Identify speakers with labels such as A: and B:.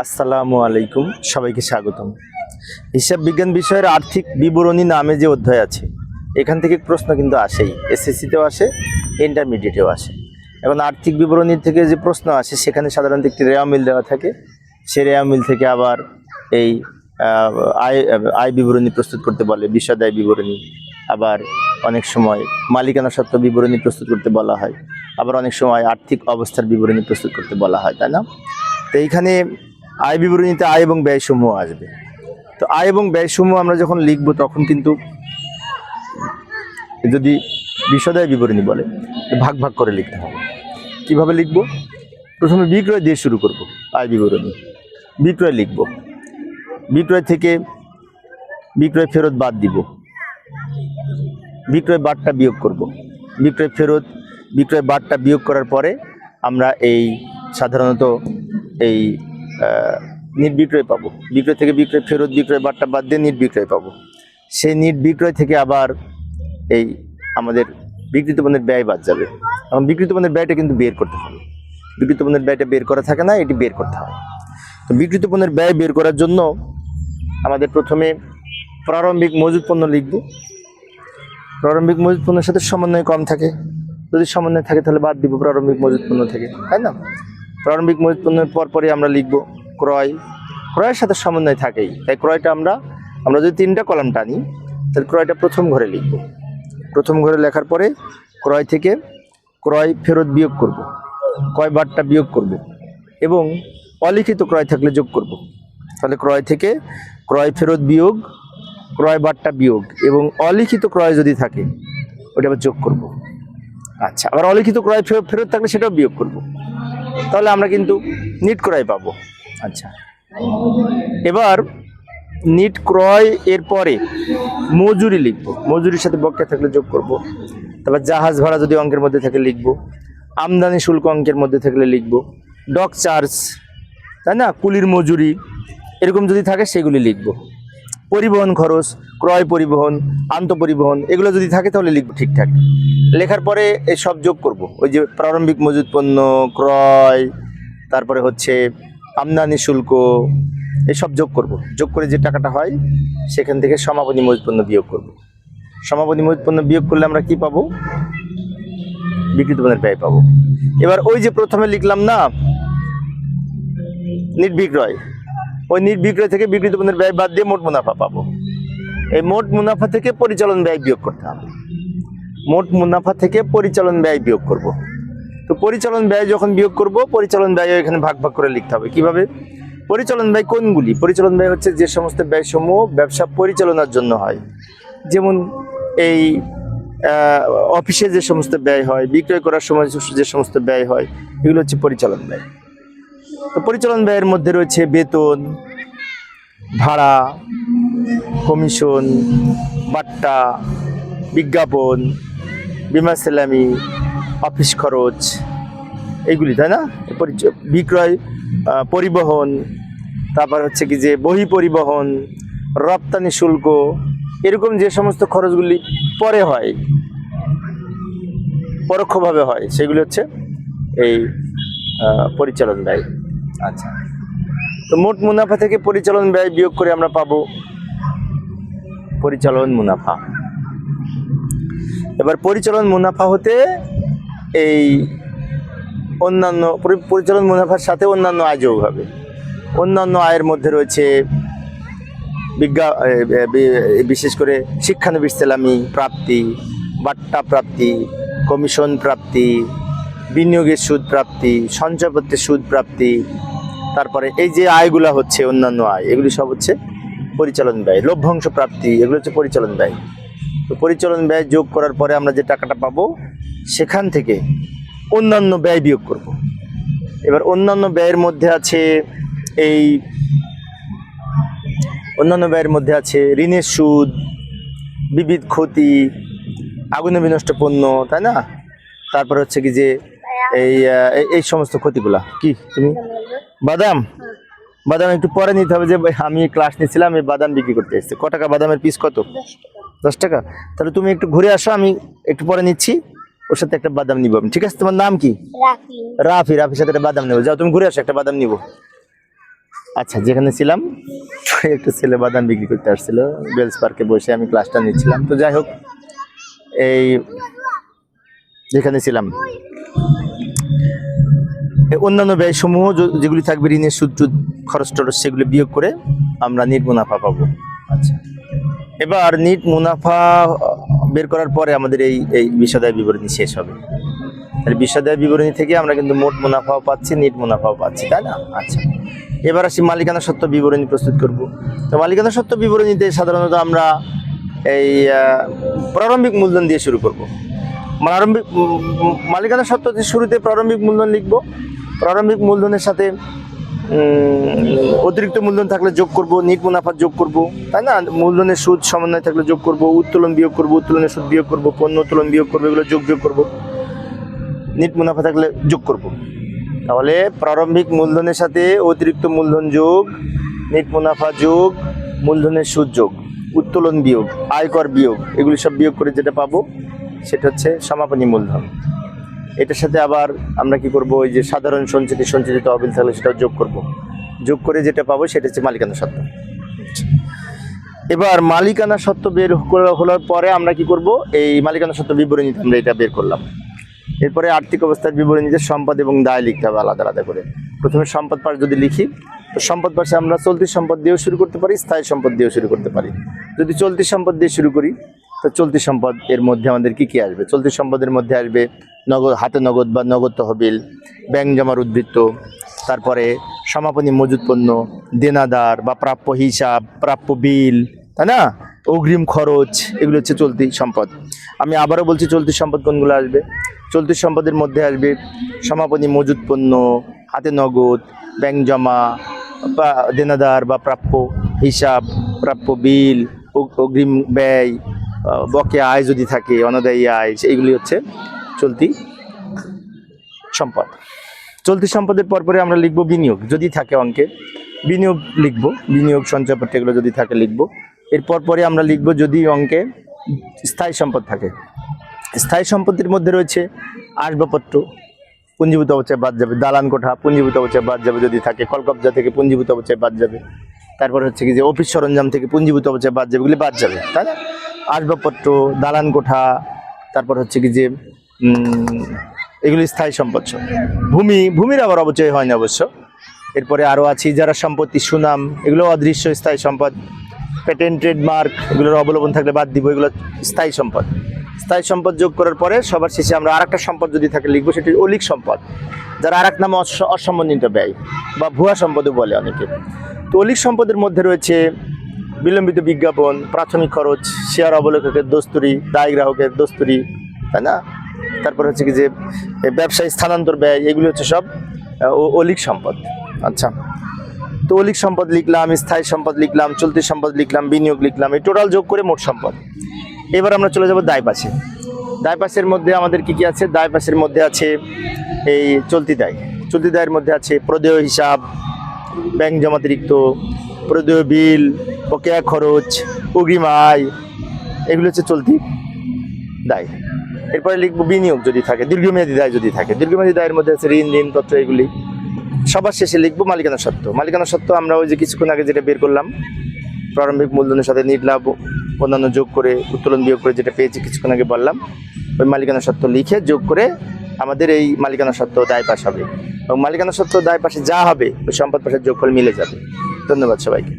A: আসসালামু আলাইকুম, সবাইকে স্বাগতম। হিসাব বিজ্ঞান বিষয়ের আর্থিক বিবরণী নামে যে অধ্যায় আছে, এখান থেকে প্রশ্ন কিন্তু আসেই, এসএসসিতেও আসে, ইন্টারমিডিয়েটেও আসে। এখন আর্থিক বিবরণী থেকে যে প্রশ্ন আসে সেখানে সাধারণত একটি রেওয়া মিল দেওয়া থাকে। সেই রেওয়া মিল থেকে আবার এই আয় বিবরণী প্রস্তুত করতে বলে, বিশদ বিবরণী। আবার অনেক সময় মালিকানা সত্ত্ব বিবরণী প্রস্তুত করতে বলা হয়, আবার অনেক সময় আর্থিক অবস্থার বিবরণী প্রস্তুত করতে বলা হয়, তাই না? তো এইখানে আয় বিবরণীতে আয় এবং ব্যয় সমূহ আসবে। তো আয় এবং ব্যয় সমূহ আমরা যখন লিখবো তখন কিন্তু যদি বিশদায় বিবরণী বলে ভাগ ভাগ করে লিখতে হবে। কিভাবে লিখব? প্রথমে বিক্রয় দিয়ে শুরু করব। আয় বিবরণী বিক্রয় লিখব, বিক্রয় থেকে বিক্রয় ফেরত বাদ দিব, বিক্রয় বাদটা বিয়োগ করব, বিক্রয় ফেরত বিক্রয় বাদটা বিয়োগ করার পরে আমরা এই সাধারণত এই নিট বিক্রয় পাবো। বিক্রয় থেকে বিক্রয় ফেরত বিক্রয় বাদটা বাদ দিয়ে নিট বিক্রয় পাবো। সেই নিট বিক্রয় থেকে আবার এই আমাদের বিক্রিত পণ্যের ব্যয় বাদ যাবে। এবং বিক্রিত পণ্যের ব্যয়টা কিন্তু বের করতে হবে। বিক্রিত পণ্যের ব্যয়টা বের করা থাকে না, এটি বের করতে হবে। তো বিক্রিত পণ্যের ব্যয় বের করার জন্য আমাদের প্রথমে প্রারম্ভিক মজুদ পণ্য লিখব। প্রারম্ভিক মজুদ পণ্যের সাথে সমন্বয় কম থাকে, যদি সমন্বয় থাকে তাহলে বাদ দিব প্রারম্ভিক মজুদ পণ্য থেকে, তাই না? প্রারম্ভিক মজুদ পণ্যের পরপরই আমরা লিখব ক্রয়। ক্রয়ের সাথে সমন্বয় থাকেই, তাই ক্রয়টা আমরা যদি 3টা কলাম টানি তাহলে ক্রয়টা প্রথম ঘরে লিখব। প্রথম ঘরে লেখার পরে ক্রয় থেকে ক্রয় ফেরত বিয়োগ করব, ক্রয় বাদটা বিয়োগ করব এবং অলিখিত ক্রয় থাকলে যোগ করব। তাহলে ক্রয় থেকে ক্রয় ফেরত বিয়োগ, ক্রয় বাদটা বিয়োগ এবং অলিখিত ক্রয় যদি থাকে ওটা আবার যোগ করব। আচ্ছা, আবার অলিখিত ক্রয় ফেরত থাকলে সেটাও বিয়োগ করব। তাহলে আমরা কিন্তু নিট ক্রয় পাবো। আচ্ছা, এবার নিট ক্রয় এর পরে মজুরি লিখব। মজুরির সাথে বকেয়া থাকলে যোগ করব। তারপর জাহাজ ভাড়া যদি অঙ্কের মধ্যে থাকে লিখব, আমদানি শুল্ক অঙ্কের মধ্যে থাকলে লিখব, ডক চার্জ, তাই না, কুলির মজুরি এরকম যদি থাকে সেগুলি লিখব। পরিবহন খরচ, ক্রয় পরিবহন, আন্তঃপরিবহন এগুলো যদি থাকে তাহলে লিখব ঠিকঠাক। লেখার পরে এই সব যোগ করব। ওই যে প্রারম্ভিক মজুদ পণ্য, ক্রয়, তারপরে হচ্ছে আমদানি শুল্ক, এসব যোগ করব। যোগ করে যে টাকাটা হয় সেখান থেকে সমাপনী মজুদ পণ্য বিয়োগ করব। সমাপনী মজুদ পণ্য বিয়োগ করলে আমরা কি পাবো? বিক্রিত পণ্যের ব্যয় পাবো। এবার ওই যে প্রথমে লিখলাম না নিট বিক্রয়, ওই নিট বিক্রয় থেকে বিক্রিত পণ্যের ব্যয় বাদ দিয়ে মোট মুনাফা পাবো। এই মোট মুনাফা থেকে পরিচালন ব্যয় বিয়োগ করতে হবে। মোট মুনাফা থেকে পরিচালন ব্যয় বিয়োগ করব। তো পরিচালন ব্যয় যখন বিয়োগ করব, পরিচালন ব্যয় এখানে ভাগ ভাগ করে লিখতে হবে। কিভাবে? পরিচালন ব্যয় কোনগুলি? পরিচালন ব্যয় হচ্ছে যে সমস্ত ব্যয়সমূহ ব্যবসা পরিচালনার জন্য হয়। যেমন এই অফিসে যে সমস্ত ব্যয় হয়, বিক্রয় করার সময় যে সমস্ত ব্যয় হয়, এগুলো হচ্ছে পরিচালন ব্যয়। তো পরিচালন ব্যয়ের মধ্যে রয়েছে বেতন, ভাড়া, কমিশন, বাট্টা, বিজ্ঞাপন, বিমা সেলামি, অফিস খরচ, এইগুলি, তাই না? বিক্রয়, পরিবহন, তারপর হচ্ছে কি যে বহি পরিবহন, রপ্তানি শুল্ক, এরকম যে সমস্ত খরচগুলি পরে হয়, পরোক্ষভাবে হয়, সেগুলি হচ্ছে এই পরিচালন ব্যয়। আচ্ছা, তো মোট মুনাফা থেকে পরিচালন ব্যয় বিয়োগ করে আমরা পাবো পরিচালন মুনাফা। এবার পরিচালন মুনাফা হতে এই অন্যান্য পরিচালন মুনাফার সাথে অন্যান্য আয় যোগ হবে। অন্যান্য আয়ের মধ্যে রয়েছে বিশেষ করে শিক্ষানবিশ সেলামি প্রাপ্তি, বাট্টা প্রাপ্তি, কমিশন প্রাপ্তি, বিনিয়োগের সুদ প্রাপ্তি, সঞ্চয়পত্রের সুদ প্রাপ্তি। তারপরে এই যে আয়গুলা হচ্ছে অন্যান্য আয়, এগুলি সব হচ্ছে পরিচালন ব্যয়। লভ্যাংশ প্রাপ্তি, এগুলো হচ্ছে পরিচালন ব্যয়। তো পরিচালন ব্যয় যোগ করার পরে আমরা যে টাকাটা পাবো সেখান থেকে অন্যান্য ব্যয় বিয়োগ করব। এবার অন্যান্য ব্যয়ের মধ্যে আছে এই অন্যান্য ব্যয়ের মধ্যে আছে ঋণের সুদ, বিবিধ ক্ষতি, আগুনে বিনষ্ট পণ্য, তাই না? তারপর হচ্ছে কি যে এই সমস্ত ক্ষতিগুলা। কি তুমি বাদাম বাদাম একটু পরে নিতে হবে, যে আমি ক্লাস নিয়েছিলাম, এই বাদাম বিক্রি করতে এসেছি। ক টাকা বাদামের পিস? কত? 10 টাকা। তাহলে তুমি একটু ঘুরে আসো, আমি একটু পরে নিচ্ছি, ওর সাথে একটা বাদাম নিব আমি। ঠিক আছে? তোমার নাম কি? রাফি। রাফির সাথে একটা বাদাম নেবো। যাও তুমি ঘুরে আসো, একটা বাদাম নিব। আচ্ছা, যেখানে ছিলাম একটা ছেলে বাদাম বিক্রি করতে আসছিল, বেলস পার্কে বসে আমি ক্লাসটা নিচ্ছিলাম। তো যাই হোক, এই যেখানে ছিলাম অন্যান্য ব্যয়সমূহ যেগুলি থাকবে, ঋণের সুদ টুদ খরচ টরচ, সেগুলি বিয়োগ করে আমরা নিট মুনাফা পাবো। আচ্ছা, এবার নিট মুনাফা বের করার পরে আমাদের এই বিষাদায় বিবরণী শেষ হবে। তাহলে বিষাদায় বিবরণী থেকে আমরা কিন্তু মোট মুনাফাও পাচ্ছি, নিট মুনাফাও পাচ্ছি, তাই না? আচ্ছা, এবার আসি মালিকানা সত্ত্ব বিবরণী প্রস্তুত করব। তো মালিকানা সত্ত্ব বিবরণীতে সাধারণত আমরা এই প্রারম্ভিক মূলধন দিয়ে শুরু করব। মালিকানা সত্ত্বের শুরুতে প্রারম্ভিক মূলধন লিখব। প্রারম্ভিক মূলধনের সাথে অতিরিক্ত মূলধন থাকলে যোগ করব, নিট মুনাফা যোগ করব, তাই না? মূলধনের সুদ সমন্বয় থাকলে যোগ করব, উত্তোলন বিয়োগ করব, উত্তোলনের সুদ বিয়োগ করব, পণ্য উত্তোলন বিয়োগ করব, এগুলো যোগ বিয়োগ করব, নিট মুনাফা থাকলে যোগ করব। তাহলে প্রারম্ভিক মূলধনের সাথে অতিরিক্ত মূলধন যোগ, নিট মুনাফা যোগ, মূলধনের সুদ যোগ, উত্তোলন বিয়োগ, আয়কর বিয়োগ, এগুলি সব বিয়োগ করে যেটা পাবো সেটা হচ্ছে সমাপনী মূলধন। এটার সাথে আবার আমরা কি করব, ওই যে সাধারণ সঞ্চিত তহবিল থাকলে সেটাও যোগ করব। যোগ করে যেটা পাবো সেটা হচ্ছে মালিকানা সত্ত্ব। এবার মালিকানা সত্ত্ব বের হওয়ার পরে আমরা কি করব, এই মালিকানা সত্ত্ব বিবরণীতে আমরা এটা বের করলাম। এরপরে আর্থিক অবস্থার বিবরণীতে সম্পদ এবং দায় লিখতে হবে আলাদা আলাদা করে। প্রথমে সম্পদ পাশ যদি লিখি, তো সম্পদ পাশে আমরা চলতি সম্পদ দিয়েও শুরু করতে পারি, স্থায়ী সম্পদ দিয়েও শুরু করতে পারি। যদি চলতি সম্পদ দিয়ে শুরু করি, তো চলতি সম্পদ এর মধ্যে আমাদের কি কি আসবে? চলতি সম্পদের মধ্যে আসবে নগদ, হাতে নগদ বা নগদ তহবিল, ব্যাংক জমার উদ্বৃত্ত, তারপরে সমাপনী মজুদ পণ্য, দেনাদার বা প্রাপ্য হিসাব, প্রাপ্য বিল, তাই না? অগ্রিম খরচ, এগুলো হচ্ছে চলতি সম্পদ। আমি আবারও বলছি, চলতি সম্পদ কোনগুলো আসবে? চলতি সম্পদের মধ্যে আসবে সমাপনী মজুদ পণ্য, হাতে নগদ, ব্যাংক জমা বা দেনাদার বা প্রাপ্য হিসাব, প্রাপ্য বিল, অগ্রিম ব্যয়, বকেয়া আয় যদি থাকে, অনাদায়ী আয়, এইগুলি হচ্ছে চলতি সম্পদ। চলতি সম্পদের পরপরে আমরা লিখব বিনিয়োগ, যদি থাকে অঙ্কে বিনিয়োগ লিখব, বিনিয়োগ সঞ্চয়পত্র এগুলো যদি থাকে লিখব। এর পরপরে আমরা লিখব যদি অঙ্কে স্থায়ী সম্পদ থাকে। স্থায়ী সম্পত্তির মধ্যে রয়েছে আসবাবপত্র, পুঞ্জীভূত অবস্থায় বাদ যাবে, দালান কোঠা পুঞ্জীভূত অবস্থায় বাদ যাবে যদি থাকে, কলকব্জা থেকে পুঞ্জীভূত অবস্থায় বাদ যাবে, তারপর হচ্ছে কি যে অফিস সরঞ্জাম থেকে পুঞ্জীভূত অবস্থায় বাদ যাবে, এগুলি বাদ যাবে, তাই না? আসবাবপত্র, দালান কোঠা, তারপর হচ্ছে কি যে এগুলি স্থায়ী সম্পদ। ভূমির আবার অবচয় হয় না অবশ্য। এরপরে আরও আছে ইজারা সম্পত্তি, সুনাম, এগুলো অদৃশ্য স্থায়ী সম্পদ। পেটেন্ট, ট্রেডমার্ক, এগুলোর অবলম্বন থাকলে বাদ দিব, এগুলো স্থায়ী সম্পদ। স্থায়ী সম্পদ যোগ করার পরে সবার শেষে আমরা আরেকটা সম্পদ যদি থাকে লিখবো, সেটি অলিক সম্পদ, যারা আরেক নামে অসম্বন্ধিত ব্যয় বা ভুয়া সম্পদও বলে অনেকে। তো অলিক সম্পদের মধ্যে রয়েছে বিলম্বিত বিজ্ঞাপন, প্রাথমিক খরচ, শেয়ার অবলেখকের দস্তুরি, দায় গ্রাহকের দস্তুরি, তাই না? তারপর হচ্ছে কি যে ব্যবসায়ী স্থানান্তর ব্যয়, এগুলি হচ্ছে সব অলিক সম্পদ। আচ্ছা, তো অলিক সম্পদ লিখলাম, স্থায়ী সম্পদ লিখলাম, চলতি সম্পদ লিখলাম, বিনিয়োগ লিখলাম, এই টোটাল যোগ করে মোট সম্পদ। এবার আমরা চলে যাব দায় পাশে। দায় পাশের মধ্যে আমাদের কি কি আছে? দায় পাশের মধ্যে আছে এই চলতি দায়। চলতি দায়ের মধ্যে আছে প্রদেয় হিসাব, ব্যাংক জমাতিরিক্ত, প্রদেয় বিল, বকেয়া খরচ, অগ্রিম আয়, এগুলো হচ্ছে চলতি দায়। এরপরে লিখবো বিনিয়োগ যদি থাকে, দীর্ঘমেয়াদী দায় যদি থাকে। দীর্ঘমেয়াদী দায়ের মধ্যে আছে ঋণ, ঋণপত্র, এগুলি। সবার শেষে লিখবো মালিকানা সত্ত্ব। মালিকানা সত্ত্ব আমরা ওই যে কিছুক্ষণ আগে যেটা বের করলাম, প্রারম্ভিক মূলধনের সাথে নিট লাভ অন্যান্য যোগ করে, উত্তোলন বিয়োগ করে যেটা পেয়েছি কিছুক্ষণ আগে বললাম, ওই মালিকানা সত্ত্ব লিখে যোগ করে আমাদের এই মালিকানা সত্ত্ব দায় পাশ হবে। এবং মালিকানা সত্ত্ব দায় পাশে যা হবে ওই সম্পদ পাশের যোগফল মিলে যাবে। ধন্যবাদ সবাইকে।